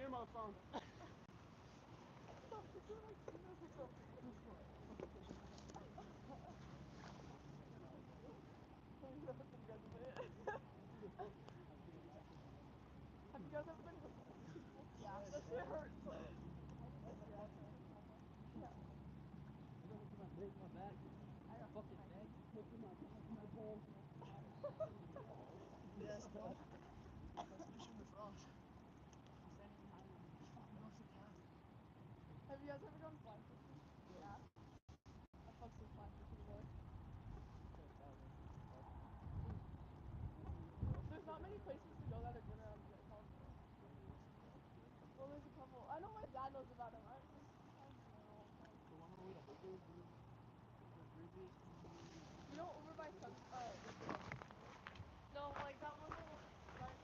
earmuffs on. Have you guys ever been hooked? Yeah. That shit hurts. Yeah. My back. I got fucking neck. Look at my balls. Yes, bro. That's fishing the frogs. I'm standing behind him. He's fucking off so fast. Have you guys ever gone fly fishing? Yeah. I fucks with fly fishing more. There's not many places to go that are good around here, Colorado. Well, there's a couple. I know my dad knows about them. I don't know. The one where we got the breezy. You know, over by Sun. No, like that one. Right.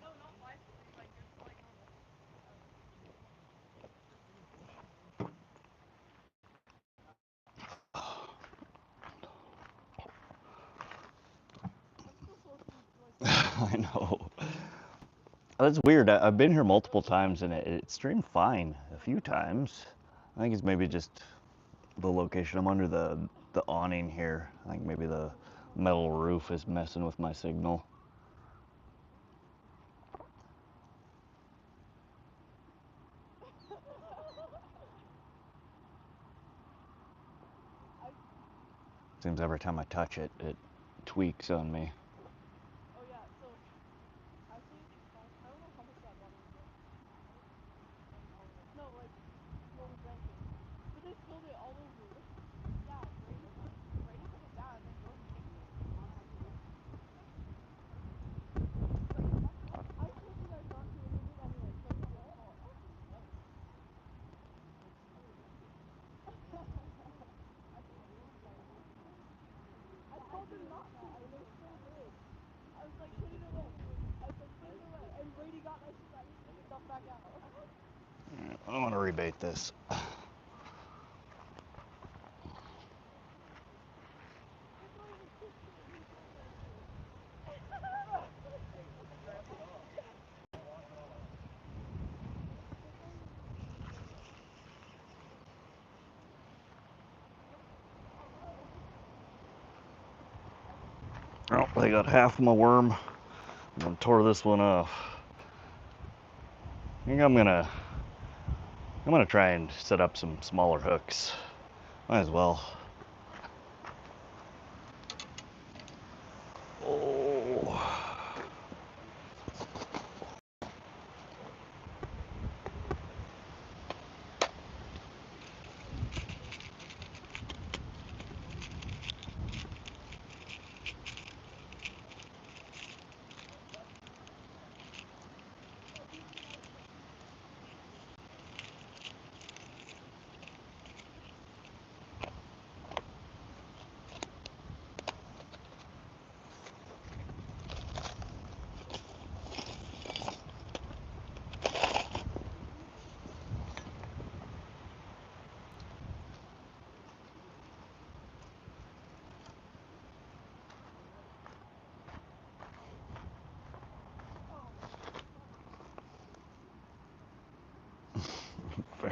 No, not fly fishing. Like just like normal. I'm still so I know. That's weird. I've been here multiple times and it streamed fine a few times. I think it's maybe just the location. I'm under the awning here. I think maybe the metal roof is messing with my signal. Seems every time I touch it, it tweaks on me. Oh yeah, so I think I don't know how much that water was. No, like what we drank it. But they spilled it all over. Yeah, Brady put it down and then Jordan kicked it. I told you guys not to and you did anyway, so it's your fault. I told them not to and they still did. I was like, put it away. I was like, put it away. And Brady got my stuff back out. I don't want to rebait this. Oh, they got half of my worm. I'm gonna tore this one off. I think I'm gonna try and set up some smaller hooks. Might as well. Oh.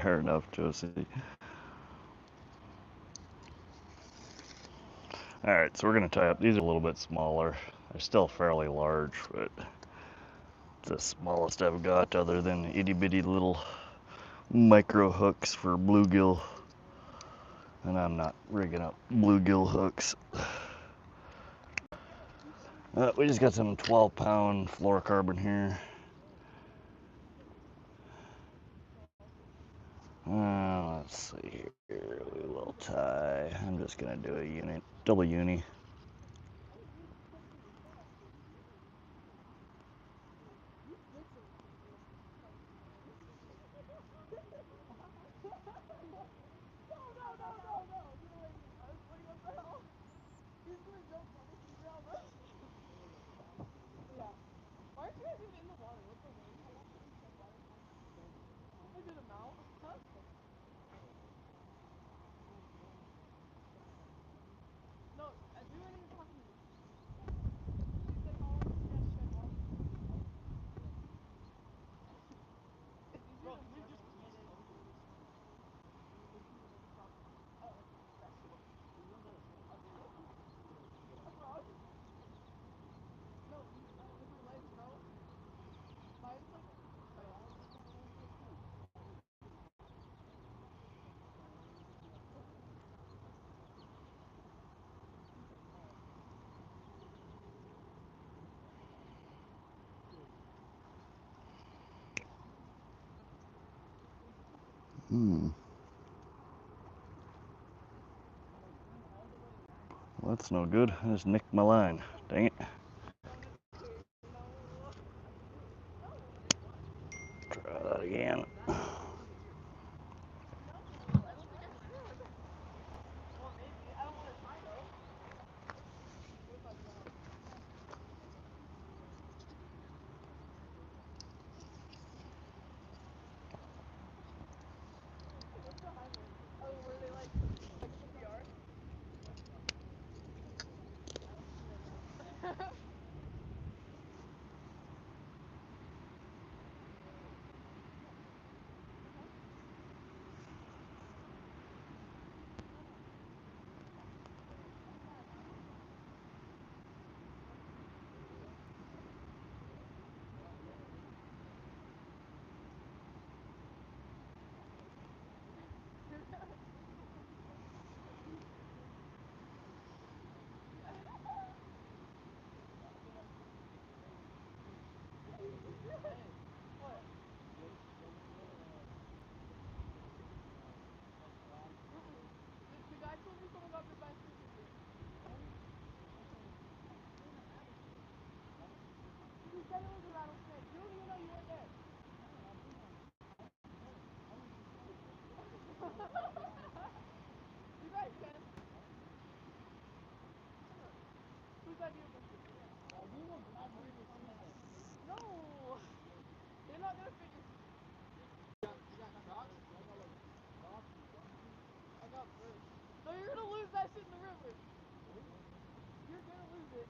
Fair enough, Josie. Alright, so we're going to tie up. These are a little bit smaller. They're still fairly large, but it's the smallest I've got other than itty bitty little micro hooks for bluegill. And I'm not rigging up bluegill hooks. We just got some 12-pound fluorocarbon here. Let's see here. We will tie. I'm just gonna do a unit, double uni. No. Get away from me. I was like, what the hell? He's gonna jump on us and drown us. Yeah. Why aren't you guys even in the water? What's the word? How long have you kept water for? A good amount. Huh? No, dude, Well, that's no good. I just nicked my line. Dang it. Try that again. Well, maybe. I don't want to try though. What's behind it? Oh, were they like CPR? What? The guy told me someone got bit by a snake. He said it was a rattlesnake. You don't even know you weren't there. You guys can. Whose idea was this? No! They're not gonna figure. I got Perch. No, you're gonna lose that shit in the river. You're gonna lose it.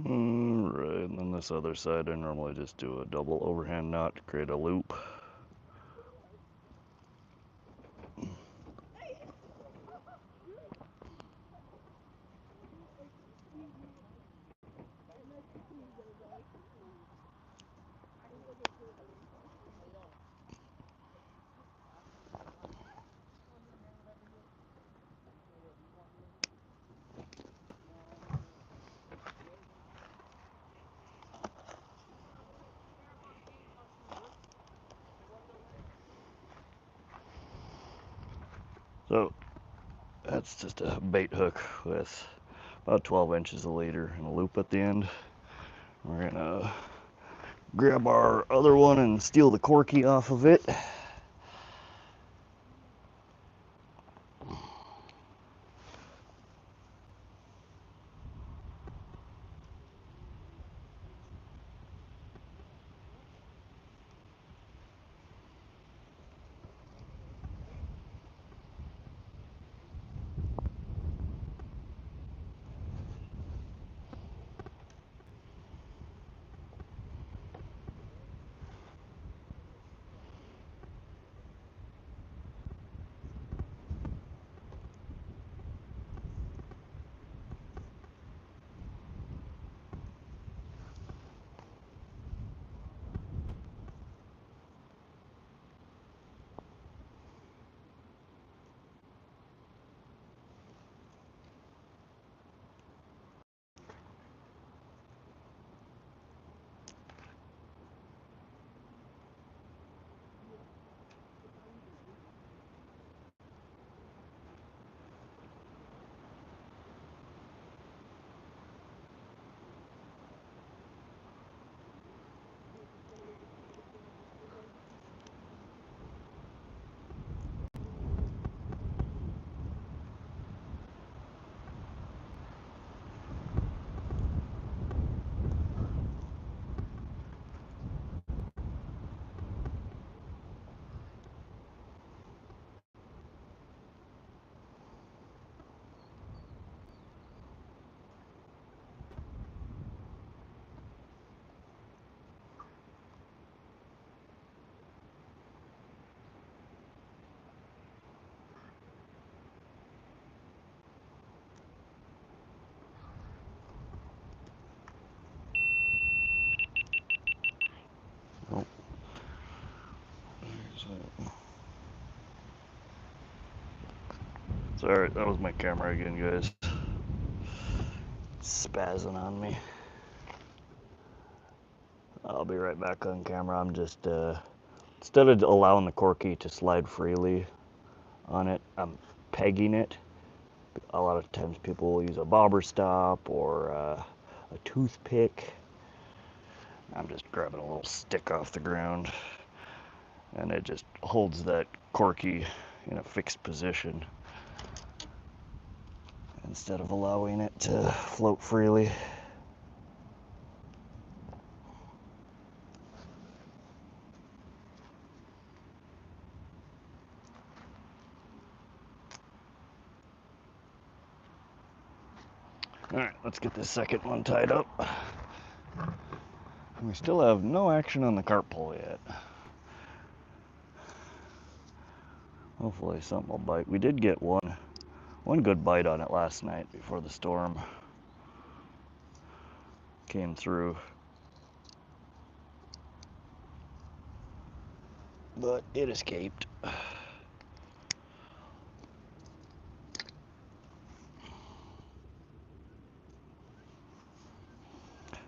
Alright, and then this other side, I normally just do a double overhand knot to create a loop. So that's just a bait hook with about 12 inches of leader and a loop at the end. We're gonna grab our other one and steal the corky off of it. Sorry, that was my camera again, guys. Spazzing on me. I'll be right back on camera. I'm just, instead of allowing the corky to slide freely on it, I'm pegging it. A lot of times people will use a bobber stop or a toothpick. I'm just grabbing a little stick off the ground, and it just holds that corky in a fixed position instead of allowing it to float freely. All right, let's get this second one tied up. We still have no action on the carp pole yet. Hopefully something will bite. We did get one good bite on it last night before the storm came through. But it escaped.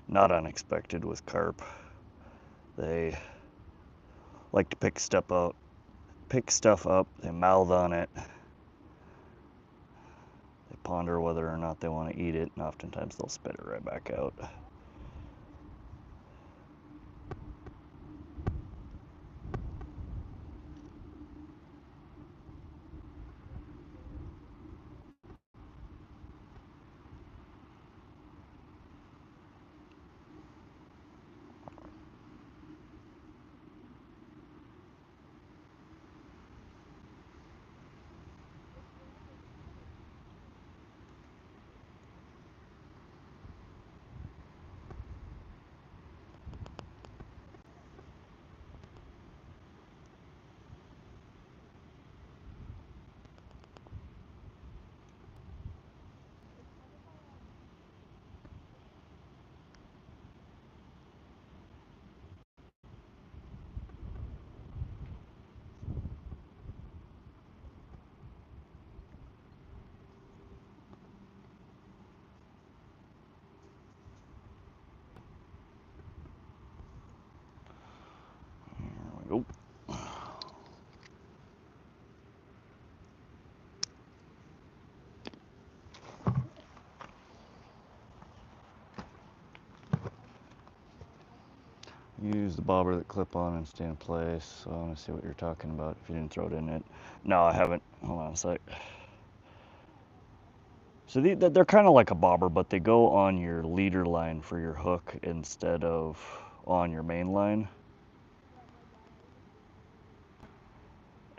Not unexpected with carp. They like to pick stuff up, they mouth on it. They ponder whether or not they want to eat it, and oftentimes they'll spit it right back out. There we go. Use the bobber that clip on and stay in place. So I want to see what you're talking about if you didn't throw it in it. No, I haven't. Hold on a sec. So they're kind of like a bobber, but they go on your leader line for your hook instead of on your main line.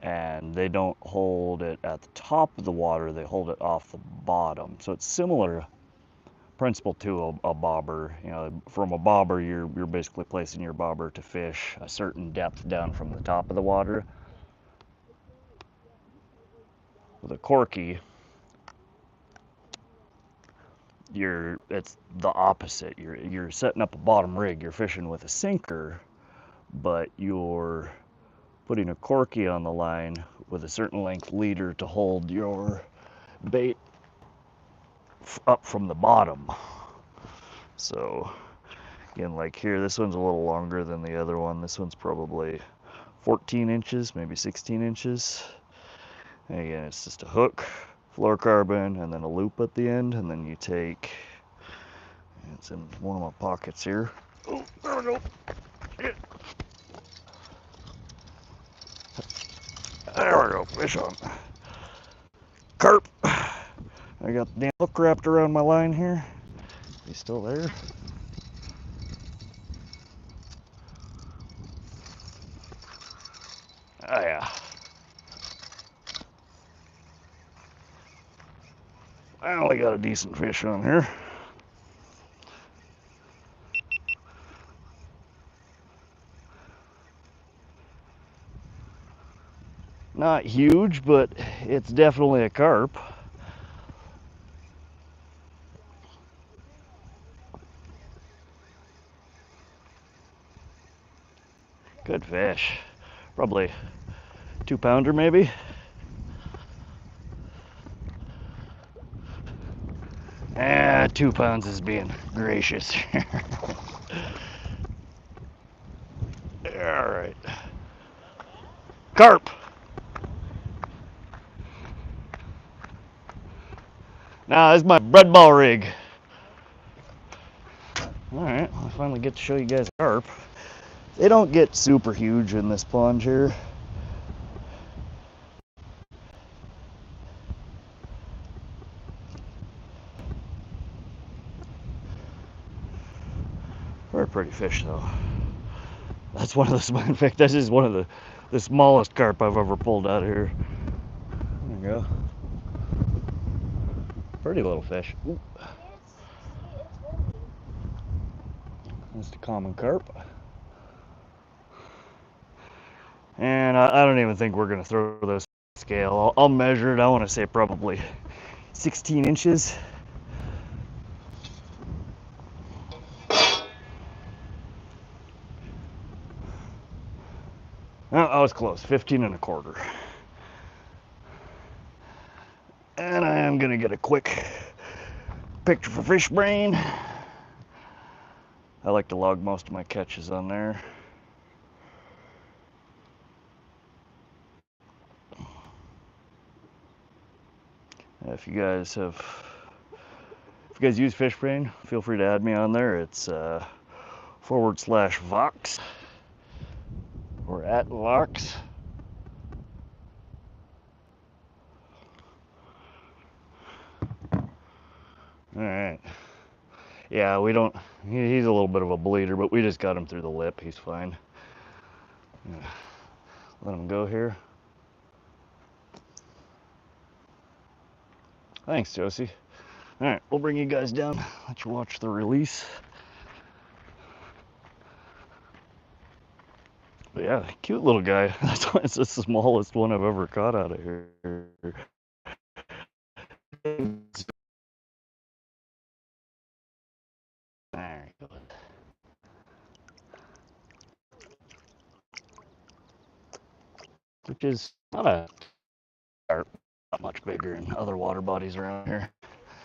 And they don't hold it at the top of the water, they hold it off the bottom. So it's similar principle to a bobber. You know, from a bobber, you're basically placing your bobber to fish a certain depth down from the top of the water. With a corky, it's the opposite. You're setting up a bottom rig, you're fishing with a sinker, but you're putting a corky on the line with a certain length leader to hold your bait up from the bottom. So again, like here, this one's a little longer than the other one. This one's probably 14 inches, maybe 16 inches. And again, it's just a hook, fluorocarbon, and then a loop at the end, and then you take, it's in one of my pockets here. Oh, there we go. There we go, fish on. Carp. I got the damn hook wrapped around my line here. He's still there. Oh yeah. Finally got a decent fish on here. Not huge, but it's definitely a carp. Good fish. Probably 2-pounder maybe. 2 pounds is being gracious. All right. Carp. Now, this is my bread ball rig. All right, well, I finally get to show you guys carp. They don't get super huge in this pond here. They're a pretty fish though. That's one of the, in fact, this is one of the smallest carp I've ever pulled out of here. There you go. Pretty little fish. Ooh. That's the common carp. And I don't even think we're gonna throw this scale. I'll measure it. I want to say probably 16 inches. Oh, I was close. 15 and a quarter. And I am gonna get a quick picture for Fish Brain. I like to log most of my catches on there. If you guys use Fish Brain, feel free to add me on there. It's /Vox or @Vox. All right. Yeah, we don't. He's a little bit of a bleeder, but we just got him through the lip. He's fine. Yeah. Let him go here. Thanks, Josie. All right, we'll bring you guys down. Let you watch the release. But yeah, cute little guy. That's why it's the smallest one I've ever caught out of here. There you go. Which is not much bigger than other water bodies around here.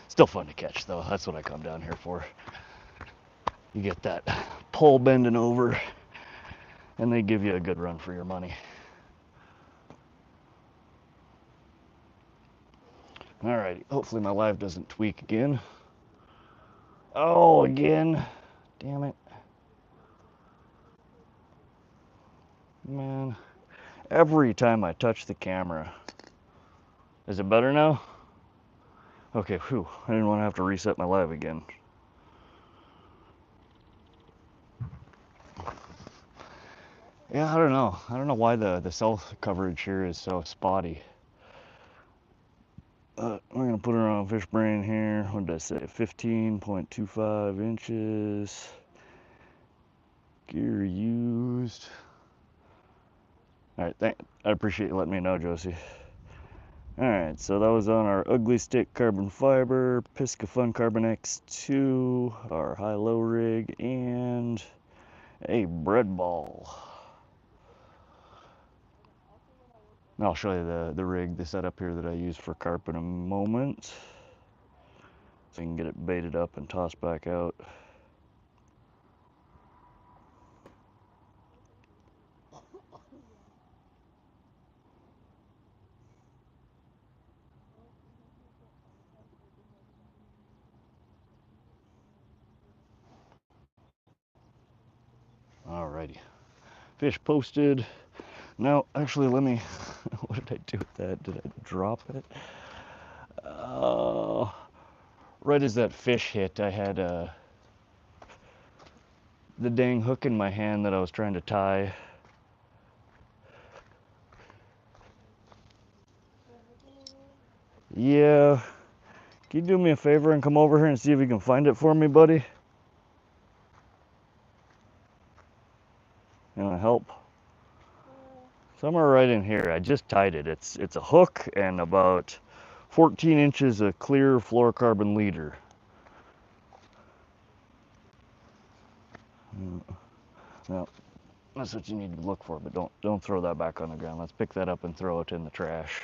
Still fun to catch though. That's what I come down here for. You get that pole bending over and they give you a good run for your money. Alrighty, hopefully my live doesn't tweak again. Oh, again. Damn it. Man, every time I touch the camera. Is it better now? Okay, whew. I didn't want to have to reset my live again. Yeah, I don't know. I don't know why the cell coverage here is so spotty. We're going to put her on Fish Brain here. What did I say? 15.25 inches. Gear used. Alright, I appreciate you letting me know, Josie. Alright, so that was on our Ugly Stick carbon fiber, Pisca Fun Carbon X2, our high-low rig, and a bread ball. And I'll show you the rig, the setup here that I use for carp in a moment. So you can get it baited up and tossed back out. Alrighty. Fish posted. Now, actually, let me. What did I do with that? Did I drop it? Right as that fish hit, I had the dang hook in my hand that I was trying to tie. Yeah. Can you do me a favor and come over here and see if you can find it for me, buddy? You want to help? Somewhere right in here. I just tied it. It's a hook and about 14 inches of clear fluorocarbon leader. No, that's what you need to look for, but don't throw that back on the ground. Let's pick that up and throw it in the trash.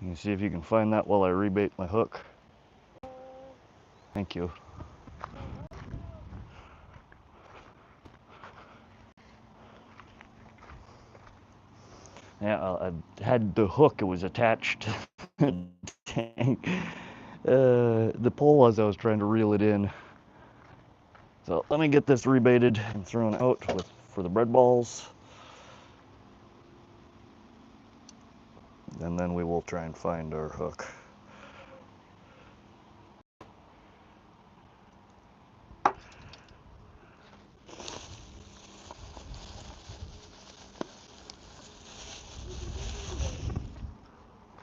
You see if you can find that while I rebait my hook. Thank you. Yeah, I had the hook. It was attached to the tank. The pole as I was trying to reel it in. So let me get this rebaited and thrown out for the bread balls. And then we will try and find our hook.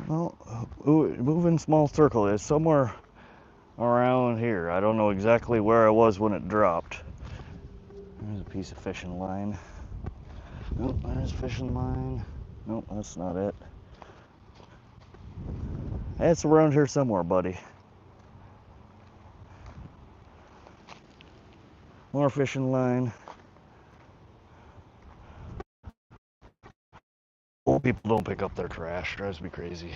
Well, moving small circle is somewhere around here. I don't know exactly where I was when it dropped. There's a piece of fishing line. Nope, there's fishing line. Nope, that's not it. It's around here somewhere, buddy. More fishing line. Old people don't pick up their trash. Drives me crazy.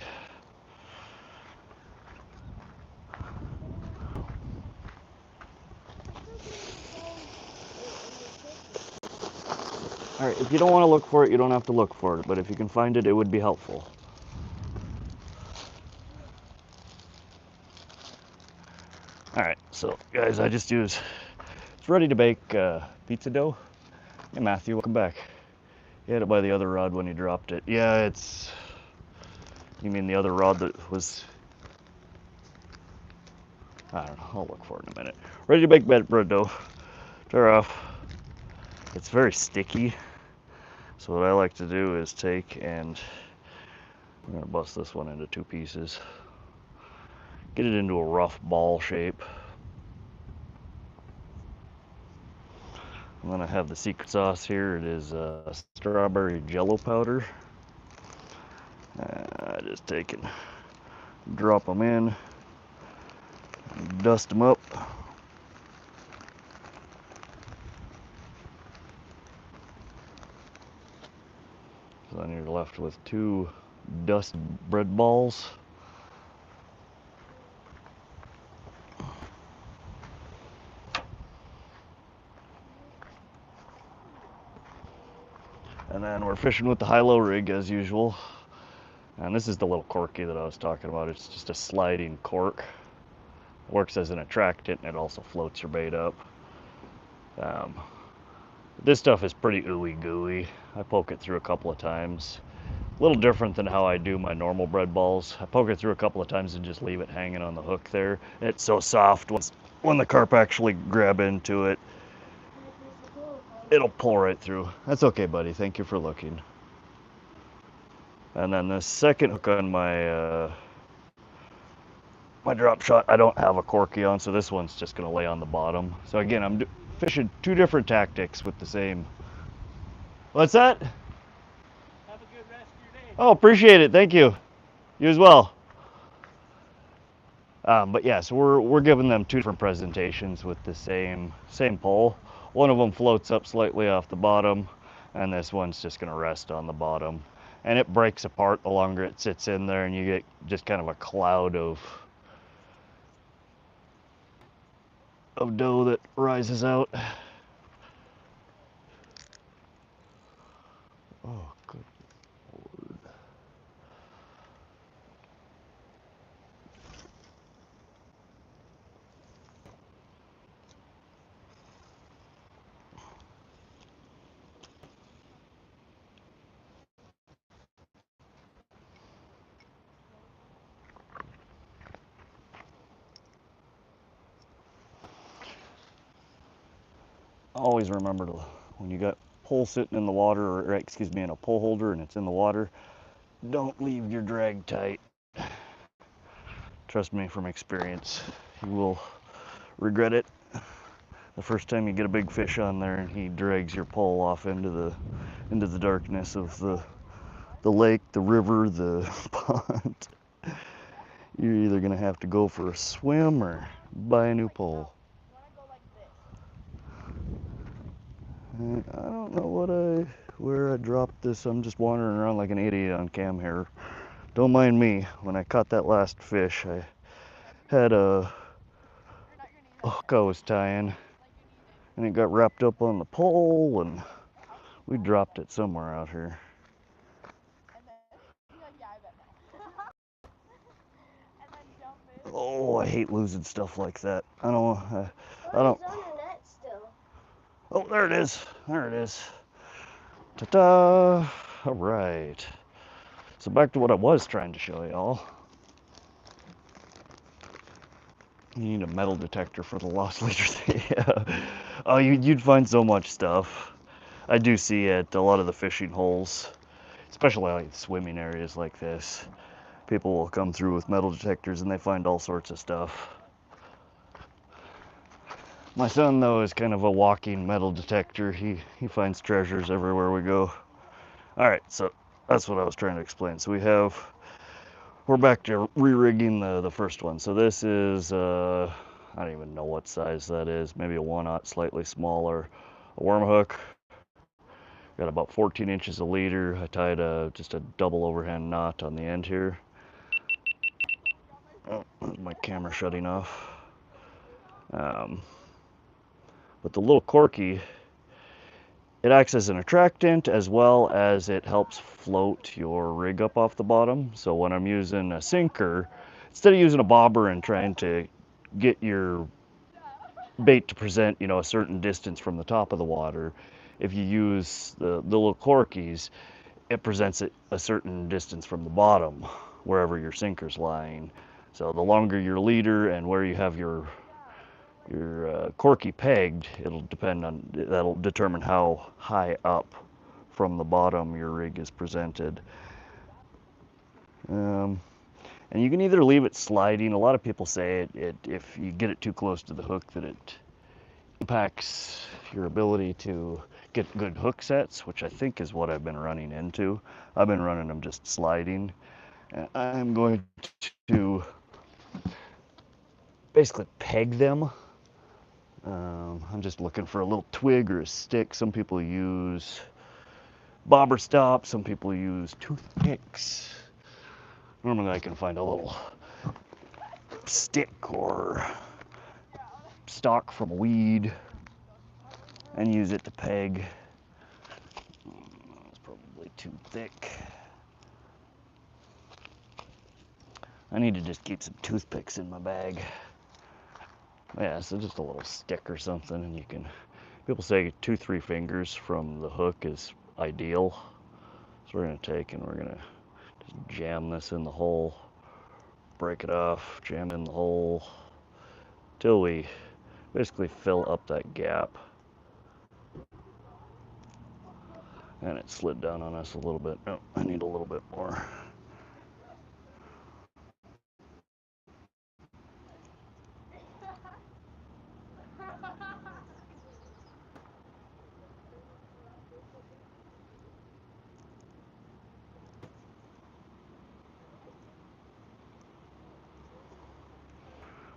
Alright, if you don't want to look for it, you don't have to look for it. But if you can find it, it would be helpful. Alright, so guys, I just use, it's ready to bake pizza dough. Hey Matthew, welcome back. You had it by the other rod when you dropped it. Yeah, it's, you mean the other rod that was, I don't know, I'll look for it in a minute. Ready to bake bread dough. Tear off. It's very sticky. So what I like to do is take and, I'm gonna bust this one into 2 pieces. Get it into a rough ball shape. And then I have the secret sauce here. It is strawberry jello powder. I just take and drop them in, dust them up. So then you're left with 2 dust bread balls. And then we're fishing with the high-low rig as usual. And this is the little corky that I was talking about. It's just a sliding cork. Works as an attractant and it also floats your bait up. This stuff is pretty ooey gooey. I poke it through a couple of times. A little different than how I do my normal bread balls. I poke it through a couple of times and just leave it hanging on the hook there. It's so soft when the carp actually grab into it, it'll pull right through. That's okay, buddy. Thank you for looking. And then the second hook on my my drop shot, I don't have a corky on, so this one's just gonna lay on the bottom. So again, I'm fishing 2 different tactics with the same. What's that? Have a good rest of your day. Oh, appreciate it. Thank you. You as well. But yeah, so we're giving them 2 different presentations with the same pole. One of them floats up slightly off the bottom, and this one's just gonna rest on the bottom. And it breaks apart the longer it sits in there, and you get just kind of a cloud of dough that rises out. Oh, good Lord. Always remember to, when you got pole sitting in the water, or excuse me, in a pole holder and it's in the water, don't leave your drag tight. Trust me from experience, you will regret it the first time you get a big fish on there and he drags your pole off into the darkness of the lake, the river, the pond. You're either gonna have to go for a swim or buy a new pole. I don't know where I dropped this. I'm just wandering around like an idiot on cam here. Don't mind me. When I caught that last fish, I had a hook I was tying, and it got wrapped up on the pole, and we dropped it somewhere out here. And then you're like, yeah, I bet now. And then jump in. Oh, I hate losing stuff like that. I don't. I Oh, don't. it's on the net still. Oh, there it is. There it is. Ta-da! All right. So back to what I was trying to show y'all. You need a metal detector for the lost leaders. Yeah. Oh, you'd find so much stuff. I do see at a lot of the fishing holes, especially like swimming areas like this. People will come through with metal detectors and they find all sorts of stuff. My son, though, is kind of a walking metal detector. He finds treasures everywhere we go. All right, so that's what I was trying to explain. So we're back to re-rigging the first one. So this is, I don't even know what size that is. Maybe a 1/0, slightly smaller. A worm hook. Got about 14 inches of leader. I tied just a double overhand knot on the end here. Oh, my camera shutting off. But the little corky, it acts as an attractant as well as it helps float your rig up off the bottom. So when I'm using a sinker, instead of using a bobber and trying to get your bait to present, a certain distance from the top of the water, if you use the little corkies, it presents it a certain distance from the bottom, wherever your sinker's lying. So the longer your leader and where you have your corky pegged, that'll determine how high up from the bottom your rig is presented. And you can either leave it sliding. A lot of people say if you get it too close to the hook that it impacts your ability to get good hook sets, which I think is what I've been running into. I've been running them just sliding. And I'm going to basically peg them. I'm just looking for a little twig or a stick. Some people use bobber stop, some people use toothpicks. Normally I can find a little stick or stalk from a weed and use it to peg. It's probably too thick. I need to just keep some toothpicks in my bag. Yeah, so just a little stick or something, and you can, people say 2-3 fingers from the hook is ideal. So we're gonna take and we're gonna just jam this in the hole, break it off, jam in the hole, till we basically fill up that gap. And it slid down on us a little bit. Oh, I need a little bit more.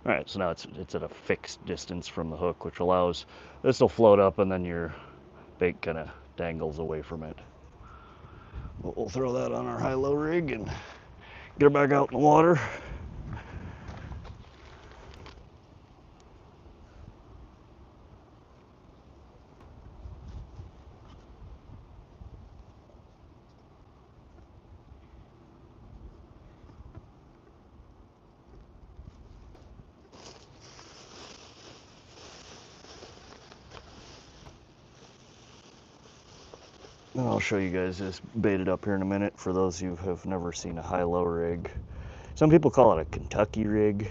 All right, so now it's at a fixed distance from the hook, which allows this will float up and then your bait kind of dangles away from it. We'll throw that on our high-low rig and get her back out in the water. And I'll show you guys this baited up here in a minute for those who have never seen a high-low rig. Some people call it a Kentucky rig.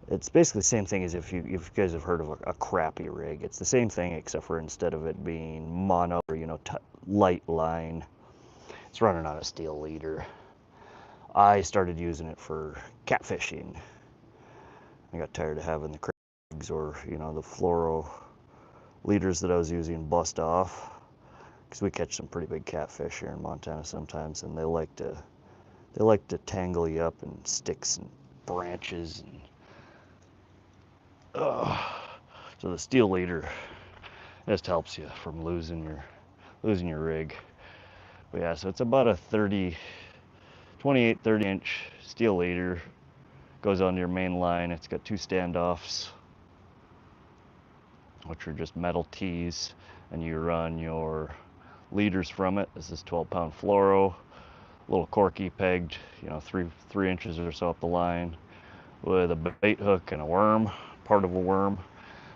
It's basically the same thing as if you guys have heard of a crappie rig. It's the same thing except for instead of it being mono or light line, it's running on a steel leader. I started using it for catfishing. I got tired of having the rigs or the fluoro leaders that I was using bust off, because we catch some pretty big catfish here in Montana sometimes, and they like to tangle you up in sticks and branches and so the steel leader just helps you from losing your rig. But yeah, so it's about a 28 30 inch steel leader. Goes onto your main line. It's got 2 standoffs, which are just metal tees, and you run your leaders from it. This is 12-pound fluoro, little corky pegged, 3 inches or so up the line, with a bait hook and a worm, part of a worm,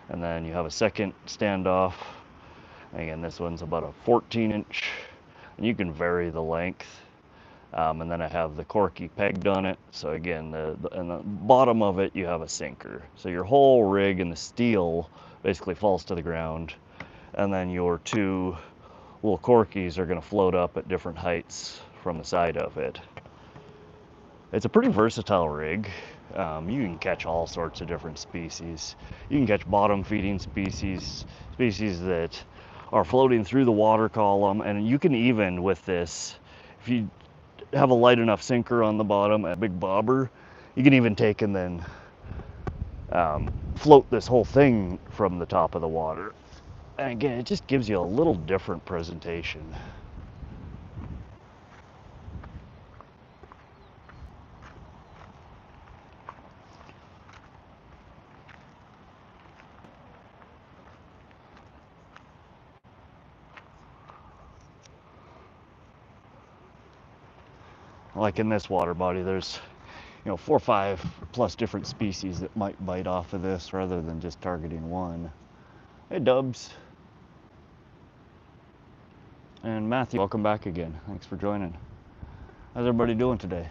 and then you have a second standoff. Again, this one's about a 14-inch, and you can vary the length. And then I have the corky pegged on it. So again, in the bottom of it, you have a sinker. So your whole rig and the steel basically falls to the ground. And then your 2 little corkies are going to float up at different heights from the side of it. It's a pretty versatile rig. You can catch all sorts of different species. You can catch bottom feeding species that are floating through the water column. And you can even, with this, if you have a light enough sinker on the bottom, a big bobber, you can even take and then float this whole thing from the top of the water. And again, it just gives you a little different presentation. Like in this water body, there's 4 or 5 plus different species that might bite off of this rather than just targeting one. Hey Dubs. And Matthew, welcome back again. Thanks for joining. How's everybody doing today?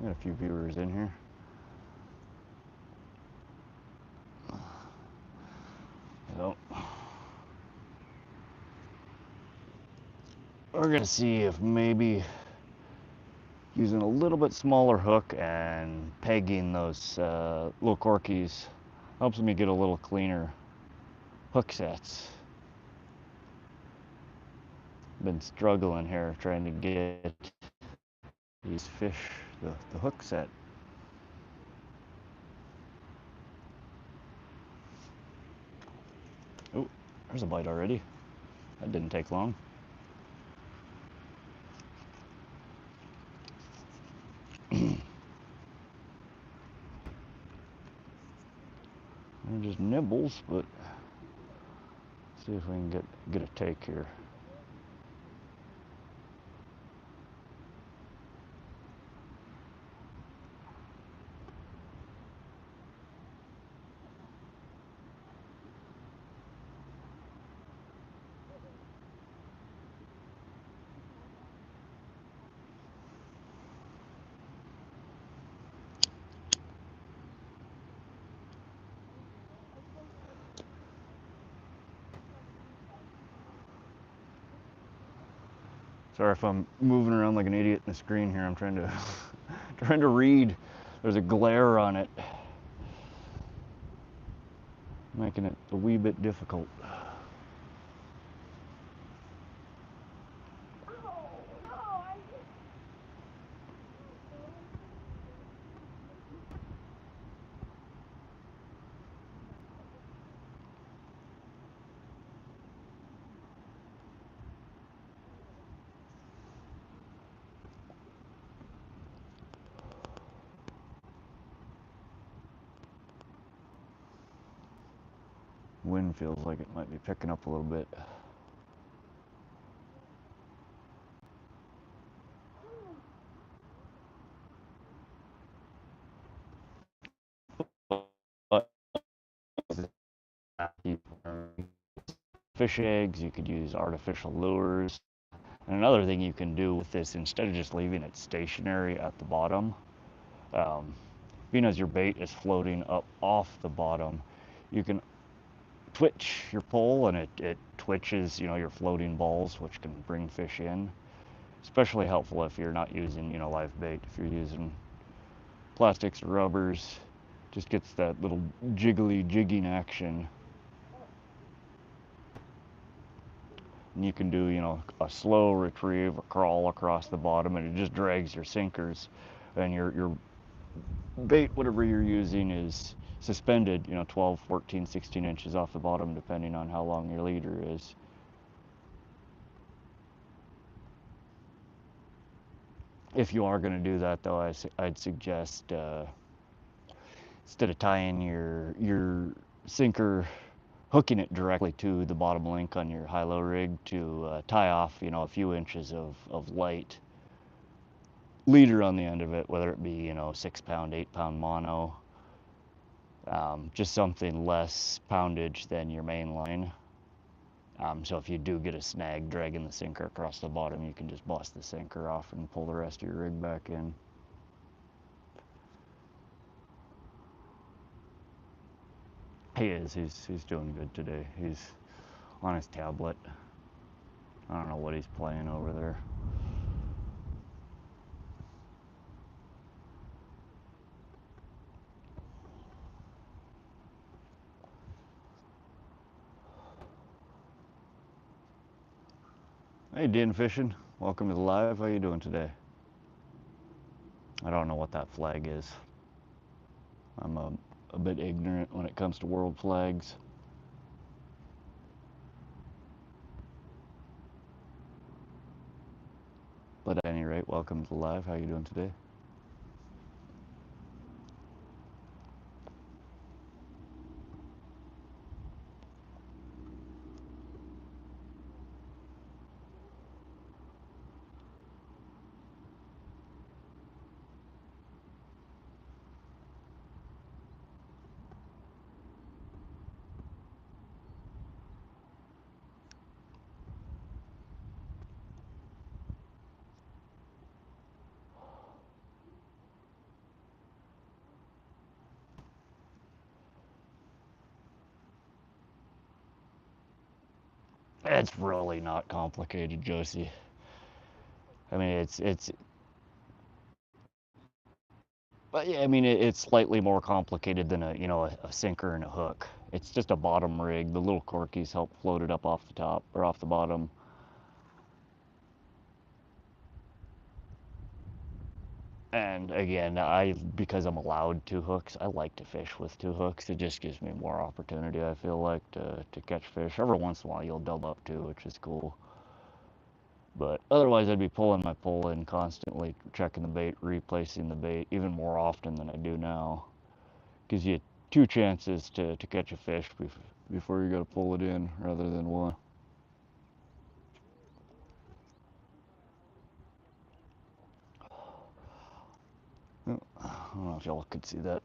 We got a few viewers in here. So, we're gonna see if maybe using a little bit smaller hook and pegging those little corkies helps me get a little cleaner hook sets. Been struggling here trying to get these fish the hook set. Oh, there's a bite already. That didn't take long. They're just nibbles, but see if we can get a take here. Sorry if I'm moving around like an idiot in the screen here. I'm trying to trying to read. There's a glare on it, making it a wee bit difficult. Wind feels like it might be picking up a little bit. But fish eggs, you could use artificial lures. And another thing you can do with this, instead of just leaving it stationary at the bottom, being as your bait is floating up off the bottom, you can twitch your pole and it twitches, your floating balls, which can bring fish in. Especially helpful if you're not using, live bait. If you're using plastics or rubbers, just gets that little jiggly jigging action. And you can do, a slow retrieve, a crawl across the bottom, and it just drags your sinkers, and your bait, whatever you're using, is suspended, 12, 14, 16 inches off the bottom, depending on how long your leader is. If you are going to do that, though, I'd suggest instead of tying your sinker, hooking it directly to the bottom link on your high-low rig, to tie off, you know, a few inches of light leader on the end of it, whether it be, you know, 6 pound, 8 pound mono, just something less poundage than your main line. So if you do get a snag dragging the sinker across the bottom, you can just bust the sinker off and pull the rest of your rig back in. He is. He's doing good today. He's on his tablet. I don't know what he's playing over there. Hey, Den Fishing. Welcome to the live. How you doing today? I don't know what that flag is. I'm a bit ignorant when it comes to world flags. But at any rate, welcome to the live. How you doing today? It's really not complicated, Josie. I mean, but yeah, I mean, it's slightly more complicated than a sinker and a hook. It's just a bottom rig. The little corkies help float it up off the top or off the bottom. And again, because I'm allowed 2 hooks, I like to fish with 2 hooks. It just gives me more opportunity, I feel like, to catch fish. Every once in a while, you'll double up too, which is cool. But otherwise, I'd be pulling my pole in constantly, checking the bait, replacing the bait, even more often than I do now. Gives you 2 chances to catch a fish before you got to pull it in, rather than 1. I don't know if y'all could see that.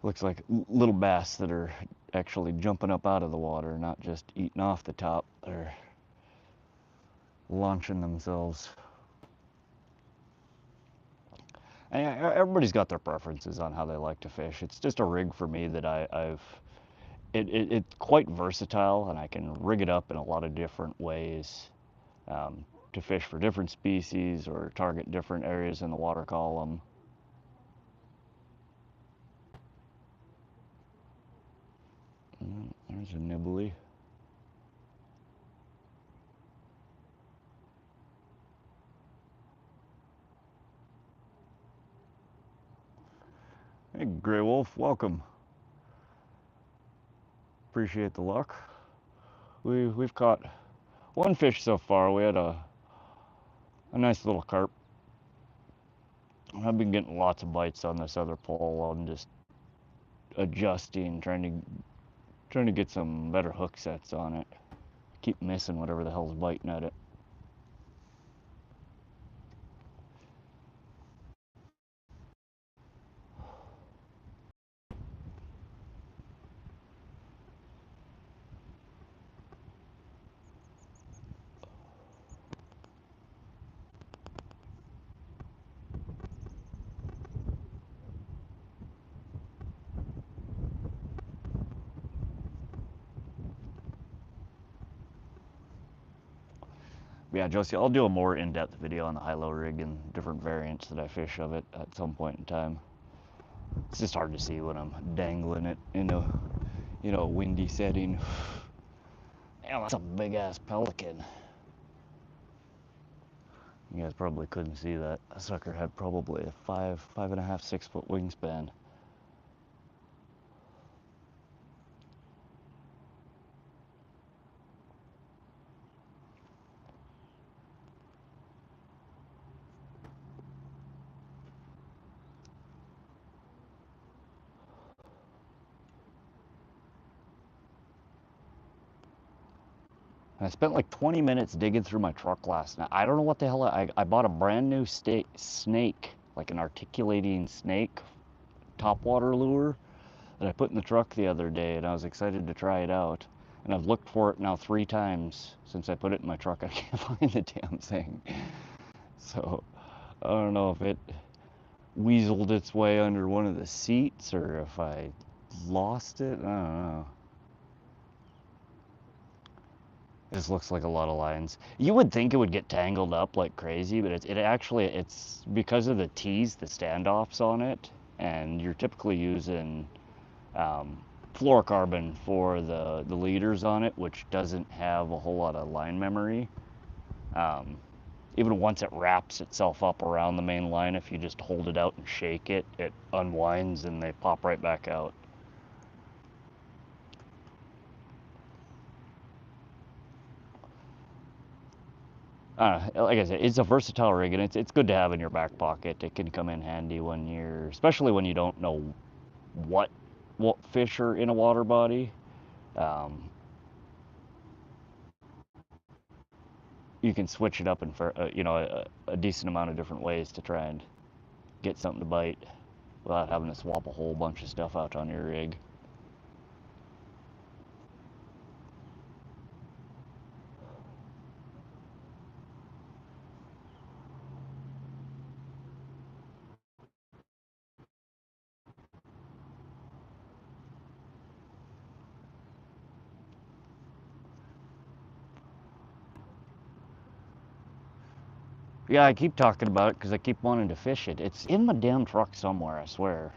Looks like little bass that are actually jumping up out of the water, not just eating off the top. They're launching themselves. And everybody's got their preferences on how they like to fish. It's just a rig for me that it's quite versatile, and I can rig it up in a lot of different ways to fish for different species or target different areas in the water column. There's a nibbly. Hey, Grey Wolf, welcome. Appreciate the luck. We've caught 1 fish so far. We had a nice little carp. I've been getting lots of bites on this other pole. I'm just adjusting, trying to get some better hook sets on it. Keep missing whatever the hell's biting at it. Yeah, Josie, I'll do a more in-depth video on the high-low rig and different variants that I fish of it at some point in time. It's just hard to see when I'm dangling it in a windy setting. Damn, that's a big-ass pelican. You guys probably couldn't see that. That sucker had probably a 5.5, 6 foot wingspan. I spent like 20 minutes digging through my truck last night. I don't know what the hell I bought a brand new snake, like an articulating snake topwater lure that I put in the truck the other day, and I was excited to try it out. And I've looked for it now 3 times since I put it in my truck. I can't find the damn thing. So I don't know if it weaseled its way under one of the seats or if I lost it. I don't know. This looks like a lot of lines. You would think it would get tangled up like crazy, but it's because of the tees, the standoffs on it, and you're typically using um, fluorocarbon for the leaders on it, which doesn't have a whole lot of line memory. Um, Even once it wraps itself up around the main line, if you just hold it out and shake it, it unwinds and they pop right back out. Like I said, it's a versatile rig, and it's good to have in your back pocket. It can come in handy when you're, especially when you don't know what fish are in a water body. Um, you can switch it up in for a decent amount of different ways to try and get something to bite without having to swap a whole bunch of stuff out on your rig. Yeah, I keep talking about it because I keep wanting to fish it. It's in my damn truck somewhere, I swear.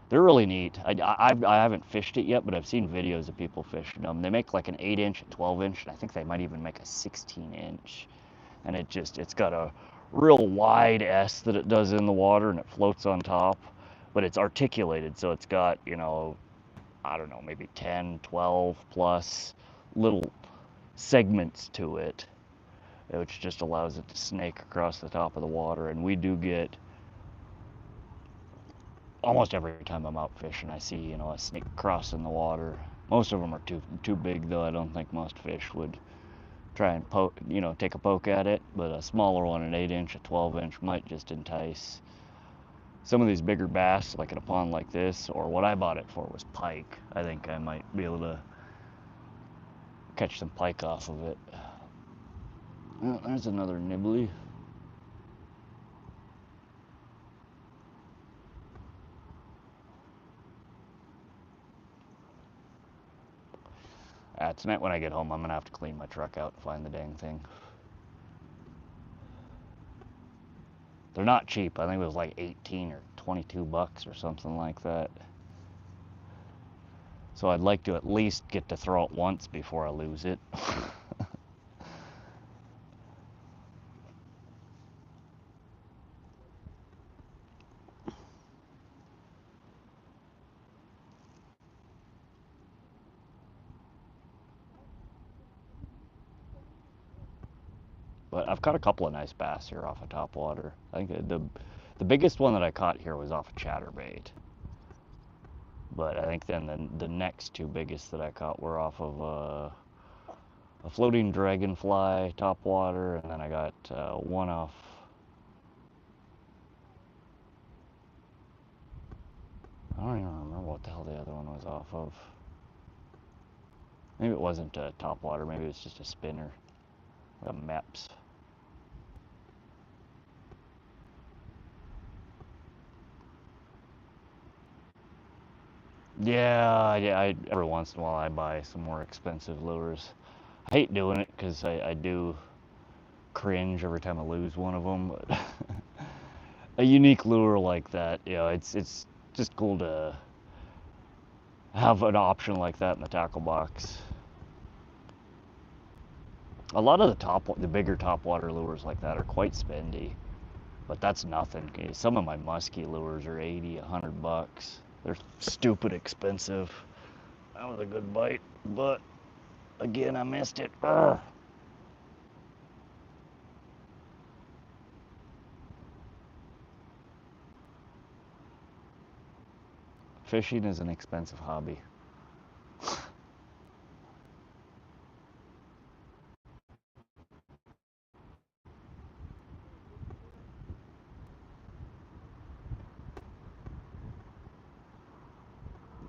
They're really neat. I haven't fished it yet, but I've seen videos of people fishing them. They make like an 8-inch, a 12-inch, and I think they might even make a 16-inch. And it's got a real wide S that it does in the water, and it floats on top. But it's articulated, so it's got, I don't know, maybe 10, 12 plus little segments to it, which just allows it to snake across the top of the water. And we do get, almost every time I'm out fishing, I see, a snake crossing the water. Most of them are too big, though. I don't think most fish would try and poke, take a poke at it. But a smaller one, an 8-inch, a 12-inch, might just entice some of these bigger bass, like in a pond like this. Or what I bought it for was pike. I think I might be able to catch some pike off of it. Well, there's another nibbly. Tonight when I get home, I'm gonna have to clean my truck out and find the dang thing. They're not cheap. I think it was like 18 or 22 bucks or something like that. So I'd like to at least get to throw it once before I lose it. But I've caught a couple of nice bass here off of top water. I think the biggest one that I caught here was off a chatterbait. But I think then the next two biggest that I caught were off of a floating dragonfly top water, and then I got one off. I don't even remember what the hell the other one was off of. Maybe it wasn't a top water. Maybe it was just a spinner, a Meps. Yeah. Every once in a while I buy some more expensive lures. I hate doing it because I do cringe every time I lose one of them. But a unique lure like that, it's just cool to have an option like that in the tackle box. A lot of the bigger topwater lures like that are quite spendy, but that's nothing. Some of my musky lures are 80, 100 bucks. They're stupid expensive. That was a good bite, but again, I missed it. Urgh. Fishing is an expensive hobby.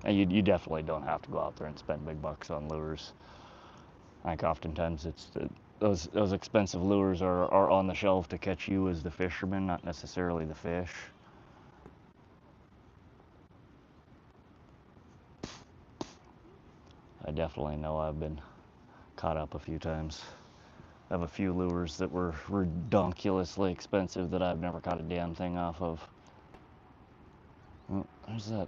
And you definitely don't have to go out there and spend big bucks on lures. I think oftentimes those expensive lures are on the shelf to catch you as the fisherman, not necessarily the fish. I definitely know I've been caught up a few times. I have a few lures that were ridiculously expensive that I've never caught a damn thing off of. Oh, there's that.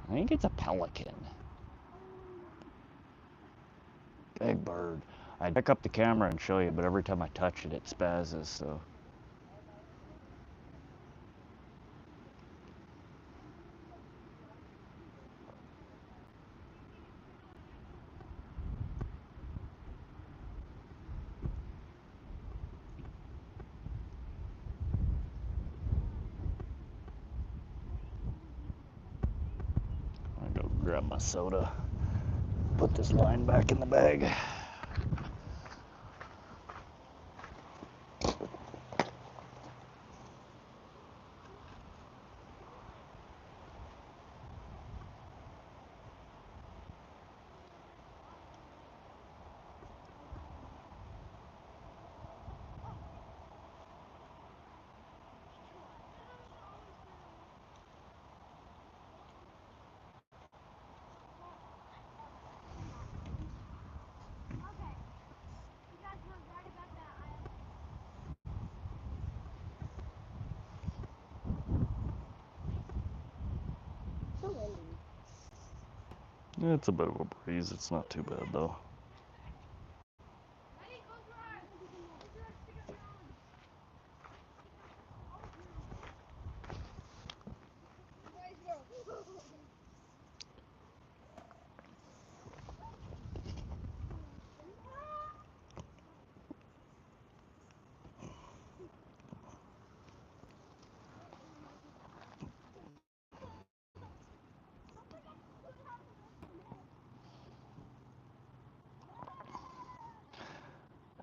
I think it's a pelican. Big bird. I'd pick up the camera and show you, but every time I touch it, it spazzes, so. I'm gonna go grab my soda, put this line back in the bag. It's a bit of a breeze, it's not too bad though.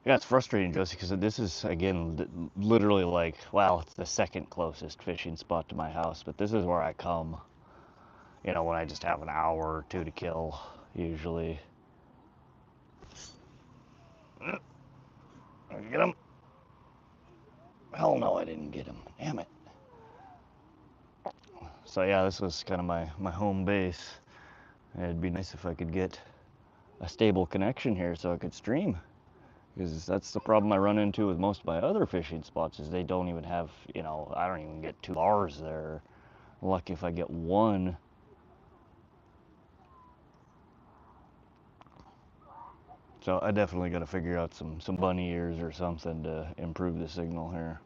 Yeah, it's frustrating, Josie, because this is, again, literally like, well, it's the second closest fishing spot to my house, but this is where I come, you know, when I just have an hour or two to kill, usually. Did I get him? Hell no, I didn't get him. Damn it. So yeah, this was kind of my home base. It'd be nice if I could get a stable connection here so I could stream. Because that's the problem I run into with most of my other fishing spots is they don't even have, you know, I don't even get 2 bars there. Lucky if I get one. So I definitely got to figure out some bunny ears or something to improve the signal here.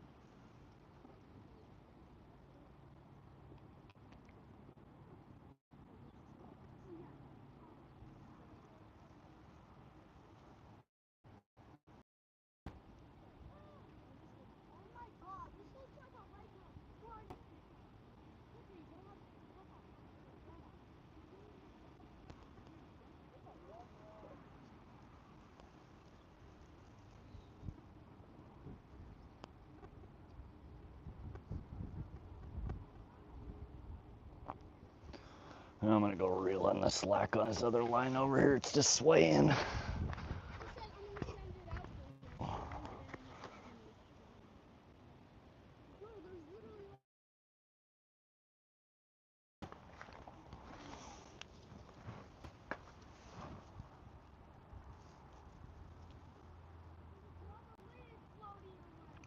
And I'm gonna go reel in the slack on this other line over here. It's just swaying.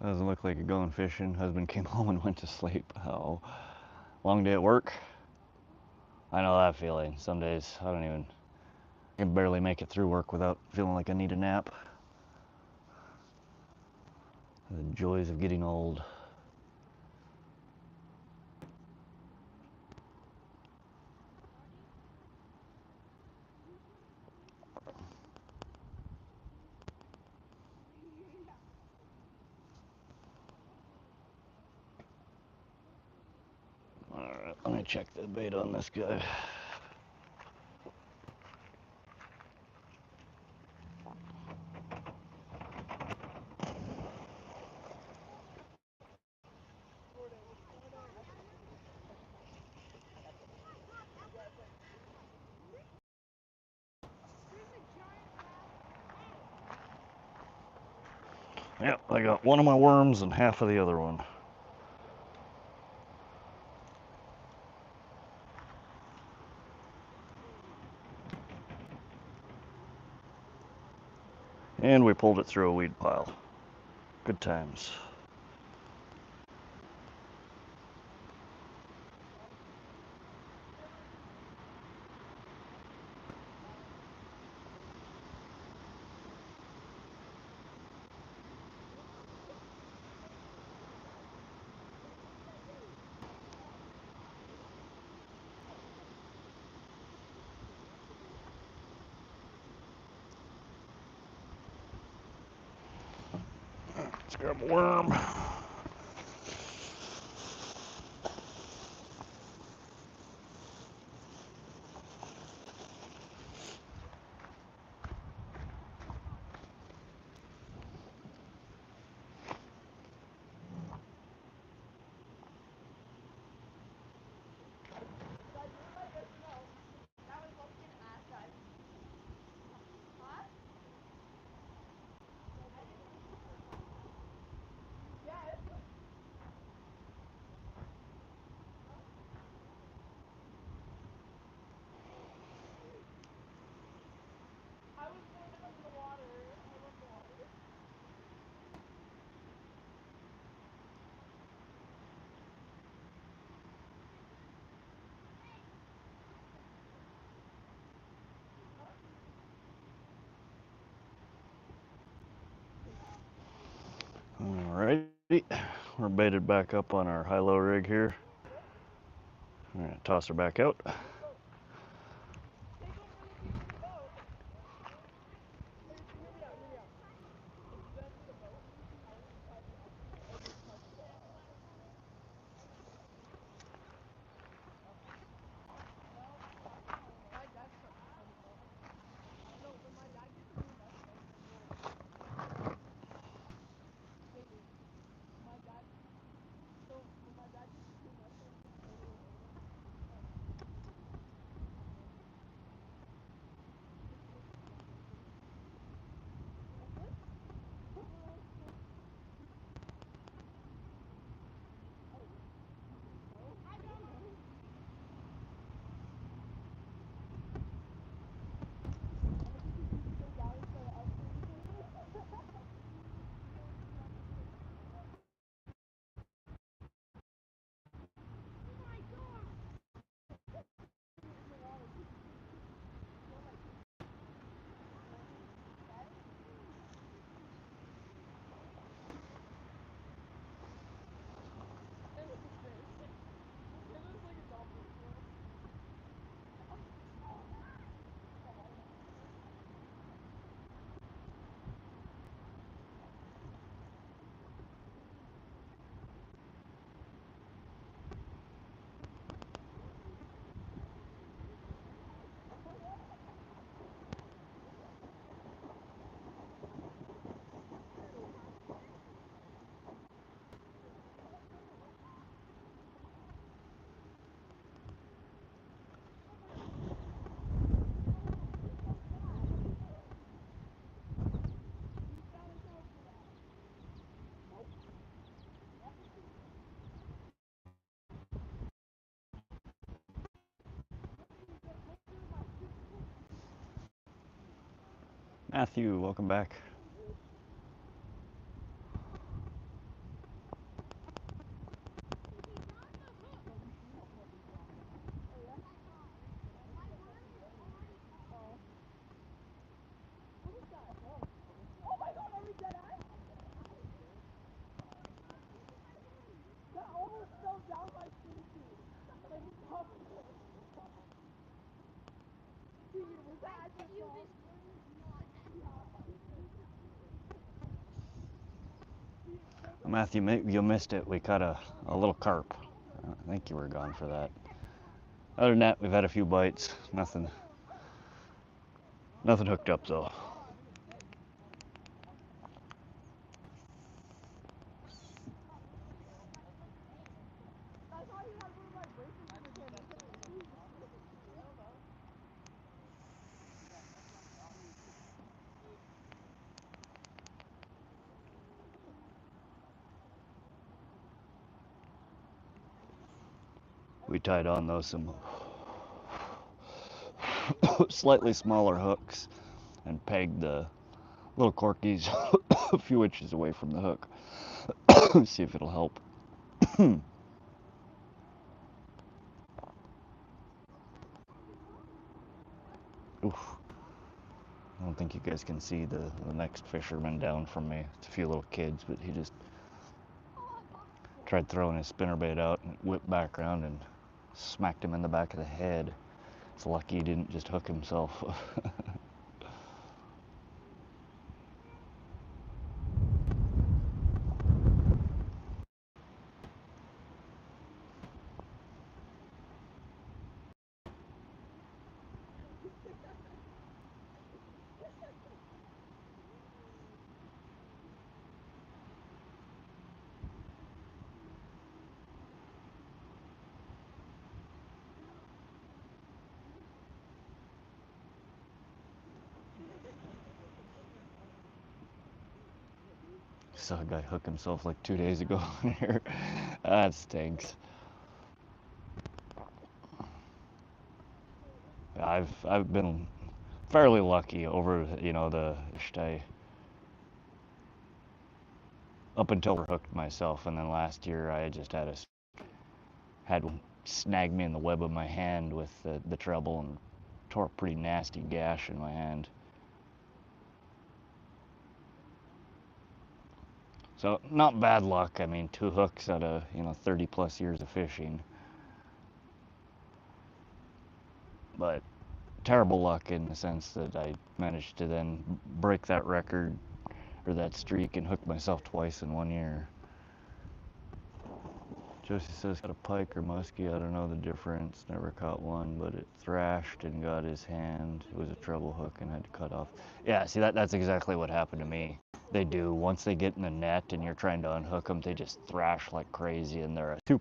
Doesn't look like you're going fishing. Husband came home and went to sleep. Oh, long day at work. I know that feeling. Some days I can barely make it through work without feeling like I need a nap. The joys of getting old. Alright, let me check the bait on this guy. Yep, I got one of my worms and half of the other one. And we pulled it through a weed pile. Good times. Let's grab a worm. Alrighty, we're baited back up on our high-low rig here. I'm gonna toss her back out. Matthew, welcome back. Matthew, you missed it. We caught a little carp. I think you were gone for that. Other than that, we've had a few bites. Nothing hooked up though. We tied on though some slightly smaller hooks and pegged the little corkies a few inches away from the hook. See if it'll help. Oof. I don't think you guys can see the next fisherman down from me. It's a few little kids, but he just tried throwing his spinnerbait out and whipped back around and smacked him in the back of the head. It's lucky he didn't just hook himself. Saw a guy hook himself like 2 days ago here. That stinks. I've been fairly lucky over the stay up until I hooked myself, and then last year I just had one snag me in the web of my hand with the treble and tore a pretty nasty gash in my hand. So not bad luck. I mean, 2 hooks out of 30 plus years of fishing, but terrible luck in the sense that I managed to then break that record or that streak and hook myself twice in 1 year. Josie says, got a pike or muskie, I don't know the difference, never caught one, but it thrashed and got his hand. It was a treble hook and had to cut off. Yeah, see, that's exactly what happened to me. They do. Once they get in the net and you're trying to unhook them, they just thrash like crazy, and they're a super